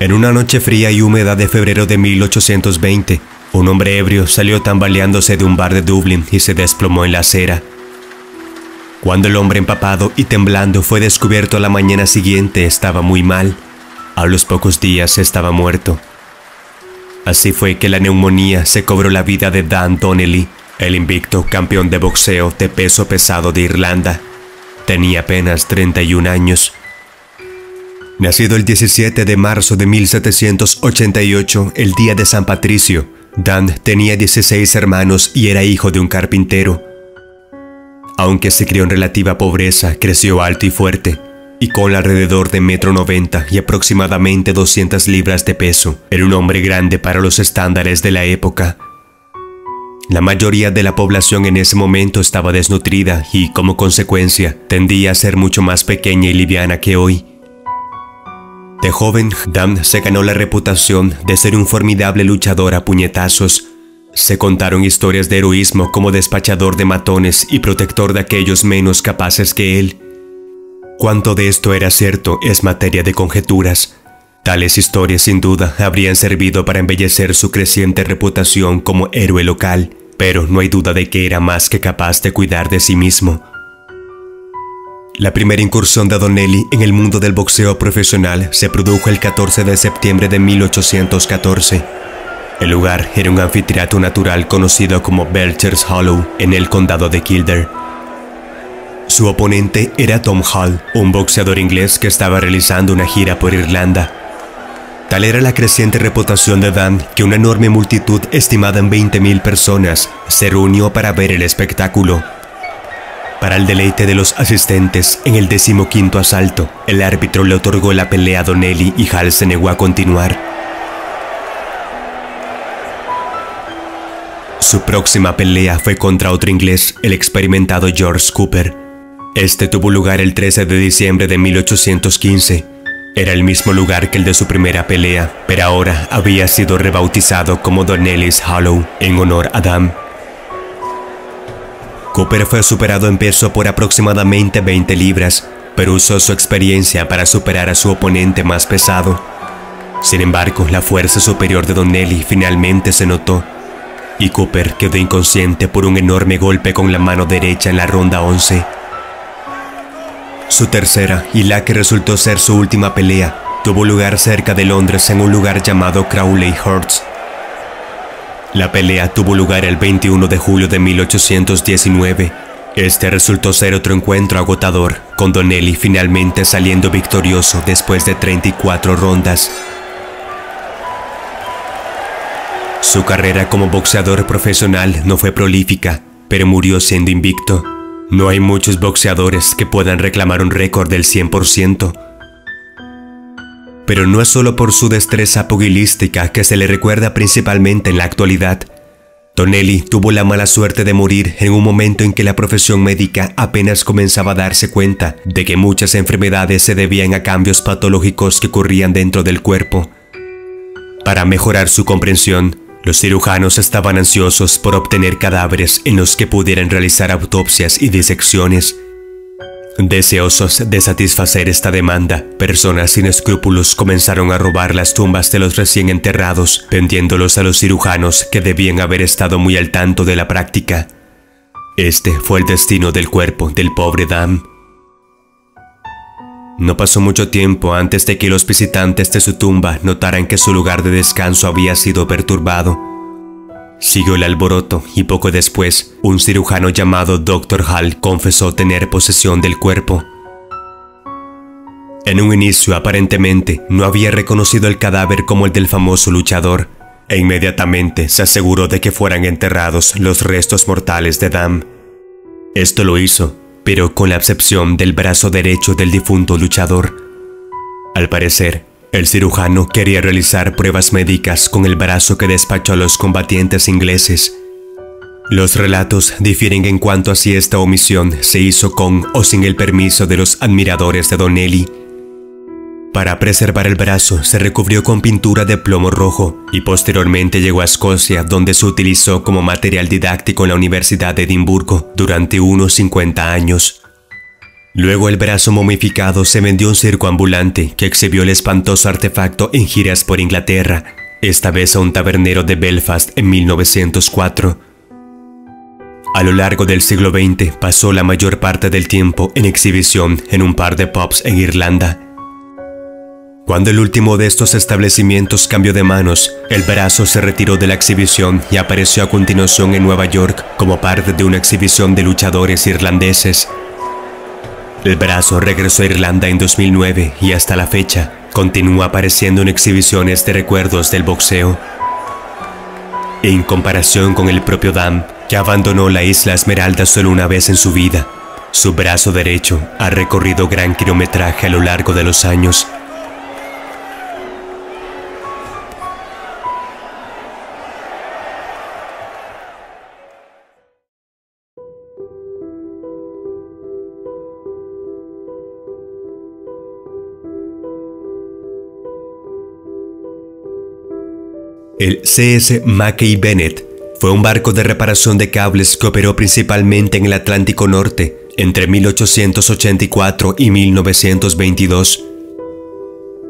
En una noche fría y húmeda de febrero de 1820, un hombre ebrio salió tambaleándose de un bar de Dublín y se desplomó en la acera. Cuando el hombre empapado y temblando fue descubierto a la mañana siguiente, estaba muy mal. A los pocos días estaba muerto. Así fue que la neumonía se cobró la vida de Dan Donnelly, el invicto campeón de boxeo de peso pesado de Irlanda. Tenía apenas 31 años. Nacido el 17 de marzo de 1788, el día de San Patricio, Dan tenía 16 hermanos y era hijo de un carpintero. Aunque se crió en relativa pobreza, creció alto y fuerte, y con alrededor de 1,90 m y aproximadamente 200 libras de peso. Era un hombre grande para los estándares de la época. La mayoría de la población en ese momento estaba desnutrida y, como consecuencia, tendía a ser mucho más pequeña y liviana que hoy. De joven, Dan se ganó la reputación de ser un formidable luchador a puñetazos. Se contaron historias de heroísmo como despachador de matones y protector de aquellos menos capaces que él. Cuánto de esto era cierto es materia de conjeturas. Tales historias sin duda habrían servido para embellecer su creciente reputación como héroe local, pero no hay duda de que era más que capaz de cuidar de sí mismo. La primera incursión de Donnelly en el mundo del boxeo profesional se produjo el 14 de septiembre de 1814. El lugar era un anfiteatro natural conocido como Belcher's Hollow en el condado de Kildare. Su oponente era Tom Hall, un boxeador inglés que estaba realizando una gira por Irlanda. Tal era la creciente reputación de Dan que una enorme multitud estimada en 20.000 personas se reunió para ver el espectáculo. Para el deleite de los asistentes, en el 15º asalto, el árbitro le otorgó la pelea a Donnelly y Hall se negó a continuar. Su próxima pelea fue contra otro inglés, el experimentado George Cooper. Este tuvo lugar el 13 de diciembre de 1815. Era el mismo lugar que el de su primera pelea, pero ahora había sido rebautizado como Donnelly's Hollow en honor a Dan. Cooper fue superado en peso por aproximadamente 20 libras, pero usó su experiencia para superar a su oponente más pesado. Sin embargo, la fuerza superior de Donnelly finalmente se notó, y Cooper quedó inconsciente por un enorme golpe con la mano derecha en la ronda 11. Su tercera, y la que resultó ser su última pelea, tuvo lugar cerca de Londres en un lugar llamado Crawley Horse. La pelea tuvo lugar el 21 de julio de 1819. Este resultó ser otro encuentro agotador, con Donnelly finalmente saliendo victorioso después de 34 rondas. Su carrera como boxeador profesional no fue prolífica, pero murió siendo invicto. No hay muchos boxeadores que puedan reclamar un récord del 100%. Pero no es solo por su destreza pugilística que se le recuerda principalmente en la actualidad. Donnelly tuvo la mala suerte de morir en un momento en que la profesión médica apenas comenzaba a darse cuenta de que muchas enfermedades se debían a cambios patológicos que ocurrían dentro del cuerpo. Para mejorar su comprensión, los cirujanos estaban ansiosos por obtener cadáveres en los que pudieran realizar autopsias y disecciones. Deseosos de satisfacer esta demanda, personas sin escrúpulos comenzaron a robar las tumbas de los recién enterrados, vendiéndolos a los cirujanos que debían haber estado muy al tanto de la práctica. Este fue el destino del cuerpo del pobre Dan. No pasó mucho tiempo antes de que los visitantes de su tumba notaran que su lugar de descanso había sido perturbado. Siguió el alboroto y poco después, un cirujano llamado Dr. Hall confesó tener posesión del cuerpo. En un inicio, aparentemente, no había reconocido el cadáver como el del famoso luchador, e inmediatamente se aseguró de que fueran enterrados los restos mortales de Dan. Esto lo hizo, pero con la excepción del brazo derecho del difunto luchador. Al parecer, el cirujano quería realizar pruebas médicas con el brazo que despachó a los combatientes ingleses. Los relatos difieren en cuanto a si esta omisión se hizo con o sin el permiso de los admiradores de Donnelly. Para preservar el brazo se recubrió con pintura de plomo rojo y posteriormente llegó a Escocia, donde se utilizó como material didáctico en la Universidad de Edimburgo durante unos 50 años. Luego el brazo momificado se vendió a un circo ambulante que exhibió el espantoso artefacto en giras por Inglaterra, esta vez a un tabernero de Belfast en 1904. A lo largo del siglo XX pasó la mayor parte del tiempo en exhibición en un par de pubs en Irlanda. Cuando el último de estos establecimientos cambió de manos, el brazo se retiró de la exhibición y apareció a continuación en Nueva York como parte de una exhibición de luchadores irlandeses. El brazo regresó a Irlanda en 2009 y hasta la fecha continúa apareciendo en exhibiciones de recuerdos del boxeo. En comparación con el propio Dam, que abandonó la isla Esmeralda solo una vez en su vida, su brazo derecho ha recorrido gran kilometraje a lo largo de los años. El C.S. Mackay Bennett fue un barco de reparación de cables que operó principalmente en el Atlántico Norte entre 1884 y 1922.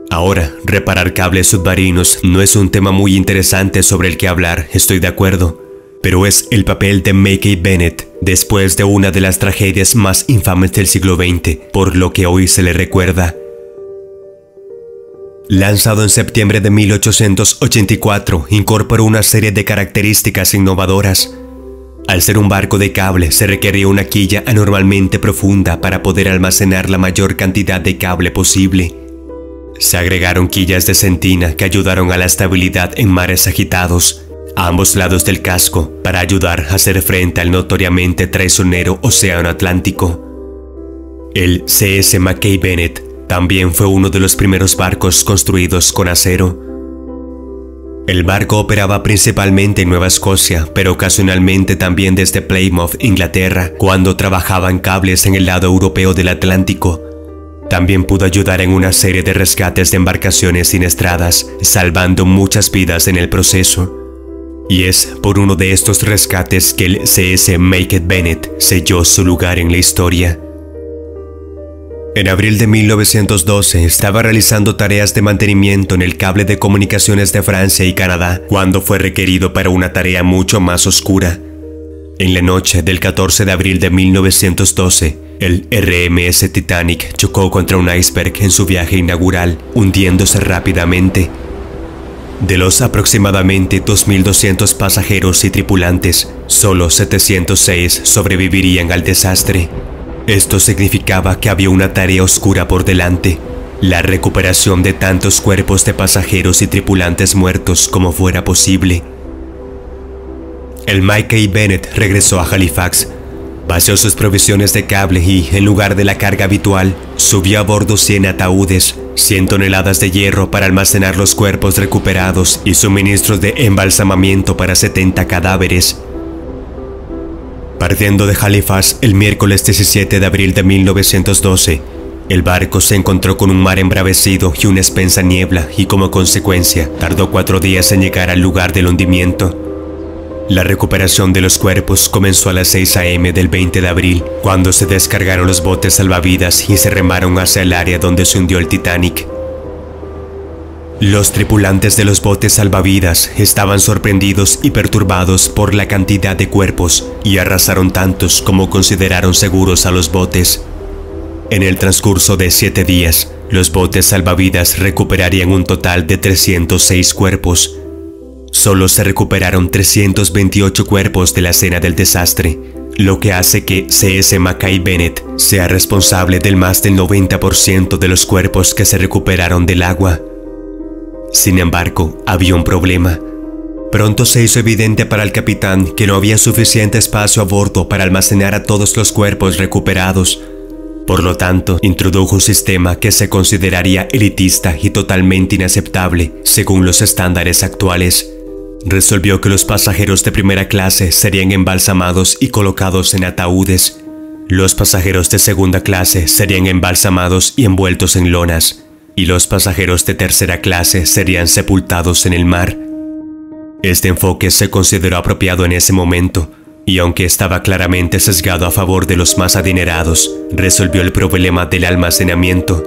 Ahora, reparar cables submarinos no es un tema muy interesante sobre el que hablar, estoy de acuerdo, pero es el papel de Mackay Bennett después de una de las tragedias más infames del siglo XX, por lo que hoy se le recuerda. Lanzado en septiembre de 1884, incorporó una serie de características innovadoras. Al ser un barco de cable, se requería una quilla anormalmente profunda para poder almacenar la mayor cantidad de cable posible. Se agregaron quillas de sentina que ayudaron a la estabilidad en mares agitados, a ambos lados del casco, para ayudar a hacer frente al notoriamente traicionero Océano Atlántico. El C.S. Mackay Bennett también fue uno de los primeros barcos construidos con acero. El barco operaba principalmente en Nueva Escocia, pero ocasionalmente también desde Plymouth, Inglaterra, cuando trabajaban cables en el lado europeo del Atlántico. También pudo ayudar en una serie de rescates de embarcaciones siniestradas, salvando muchas vidas en el proceso. Y es por uno de estos rescates que el C.S. Mackay Bennett selló su lugar en la historia. En abril de 1912 estaba realizando tareas de mantenimiento en el cable de comunicaciones de Francia y Canadá cuando fue requerido para una tarea mucho más oscura. En la noche del 14 de abril de 1912, el RMS Titanic chocó contra un iceberg en su viaje inaugural, hundiéndose rápidamente. De los aproximadamente 2.200 pasajeros y tripulantes, solo 706 sobrevivirían al desastre. Esto significaba que había una tarea oscura por delante, la recuperación de tantos cuerpos de pasajeros y tripulantes muertos como fuera posible. El Mackay Bennett regresó a Halifax, vació sus provisiones de cable y, en lugar de la carga habitual, subió a bordo 100 ataúdes, 100 toneladas de hierro para almacenar los cuerpos recuperados y suministros de embalsamamiento para 70 cadáveres. Partiendo de Halifax el miércoles 17 de abril de 1912, el barco se encontró con un mar embravecido y una espesa niebla y como consecuencia tardó 4 días en llegar al lugar del hundimiento. La recuperación de los cuerpos comenzó a las 6 a.m. del 20 de abril, cuando se descargaron los botes salvavidas y se remaron hacia el área donde se hundió el Titanic. Los tripulantes de los botes salvavidas estaban sorprendidos y perturbados por la cantidad de cuerpos y arrasaron tantos como consideraron seguros a los botes. En el transcurso de 7 días, los botes salvavidas recuperarían un total de 306 cuerpos. Solo se recuperaron 328 cuerpos de la escena del desastre, lo que hace que C.S. Mackay Bennett sea responsable del más del 90% de los cuerpos que se recuperaron del agua. Sin embargo, había un problema. Pronto se hizo evidente para el capitán que no había suficiente espacio a bordo para almacenar a todos los cuerpos recuperados. Por lo tanto, introdujo un sistema que se consideraría elitista y totalmente inaceptable según los estándares actuales. Resolvió que los pasajeros de primera clase serían embalsamados y colocados en ataúdes. Los pasajeros de segunda clase serían embalsamados y envueltos en lonas, y los pasajeros de tercera clase serían sepultados en el mar. Este enfoque se consideró apropiado en ese momento, y aunque estaba claramente sesgado a favor de los más adinerados, resolvió el problema del almacenamiento.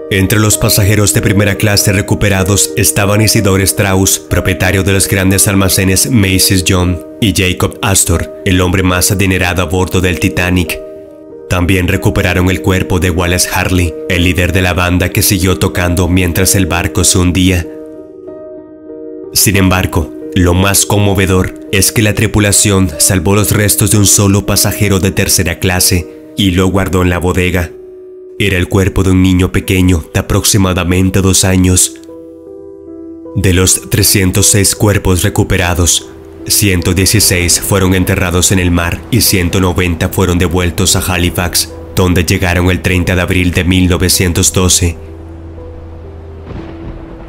Entre los pasajeros de primera clase recuperados estaban Isidore Strauss, propietario de los grandes almacenes Macy's John, y Jacob Astor, el hombre más adinerado a bordo del Titanic. También recuperaron el cuerpo de Wallace Hartley, el líder de la banda que siguió tocando mientras el barco se hundía. Sin embargo, lo más conmovedor es que la tripulación salvó los restos de un solo pasajero de tercera clase y lo guardó en la bodega. Era el cuerpo de un niño pequeño de aproximadamente 2 años. De los 306 cuerpos recuperados, 116 fueron enterrados en el mar y 190 fueron devueltos a Halifax, donde llegaron el 30 de abril de 1912.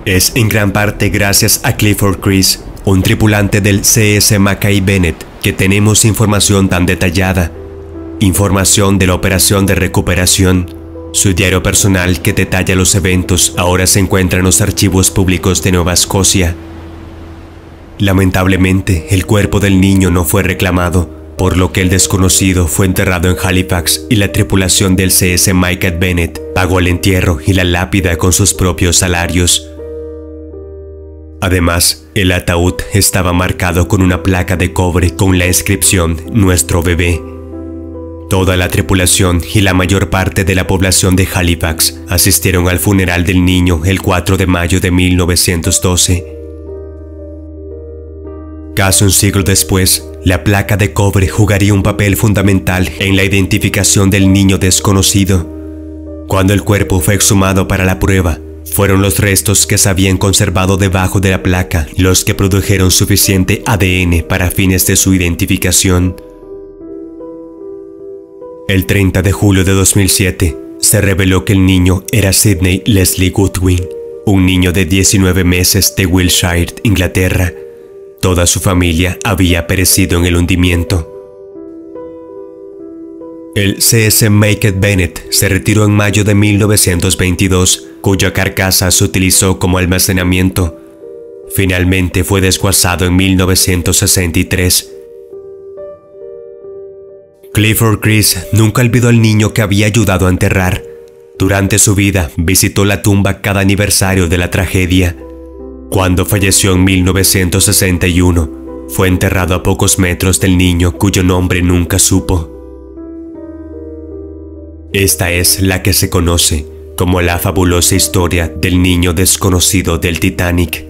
Es en gran parte gracias a Clifford Chris, un tripulante del CS Mackay Bennett, que tenemos información tan detallada. Información de la operación de recuperación. Su diario personal que detalla los eventos ahora se encuentra en los archivos públicos de Nueva Escocia. Lamentablemente, el cuerpo del niño no fue reclamado, por lo que el desconocido fue enterrado en Halifax y la tripulación del CS Mackay Bennett pagó el entierro y la lápida con sus propios salarios. Además, el ataúd estaba marcado con una placa de cobre con la inscripción «Nuestro bebé». Toda la tripulación y la mayor parte de la población de Halifax asistieron al funeral del niño el 4 de mayo de 1912. Casi un siglo después, la placa de cobre jugaría un papel fundamental en la identificación del niño desconocido. Cuando el cuerpo fue exhumado para la prueba, fueron los restos que se habían conservado debajo de la placa los que produjeron suficiente ADN para fines de su identificación. El 30 de julio de 2007, se reveló que el niño era Sidney Leslie Goodwin, un niño de 19 meses de Wiltshire, Inglaterra. Toda su familia había perecido en el hundimiento. El CS Mackay Bennett se retiró en mayo de 1922, cuya carcasa se utilizó como almacenamiento. Finalmente fue desguazado en 1963. Clifford Chris nunca olvidó al niño que había ayudado a enterrar. Durante su vida visitó la tumba cada aniversario de la tragedia. Cuando falleció en 1961, fue enterrado a pocos metros del niño cuyo nombre nunca supo. Esta es la que se conoce como la fabulosa historia del niño desconocido del Titanic.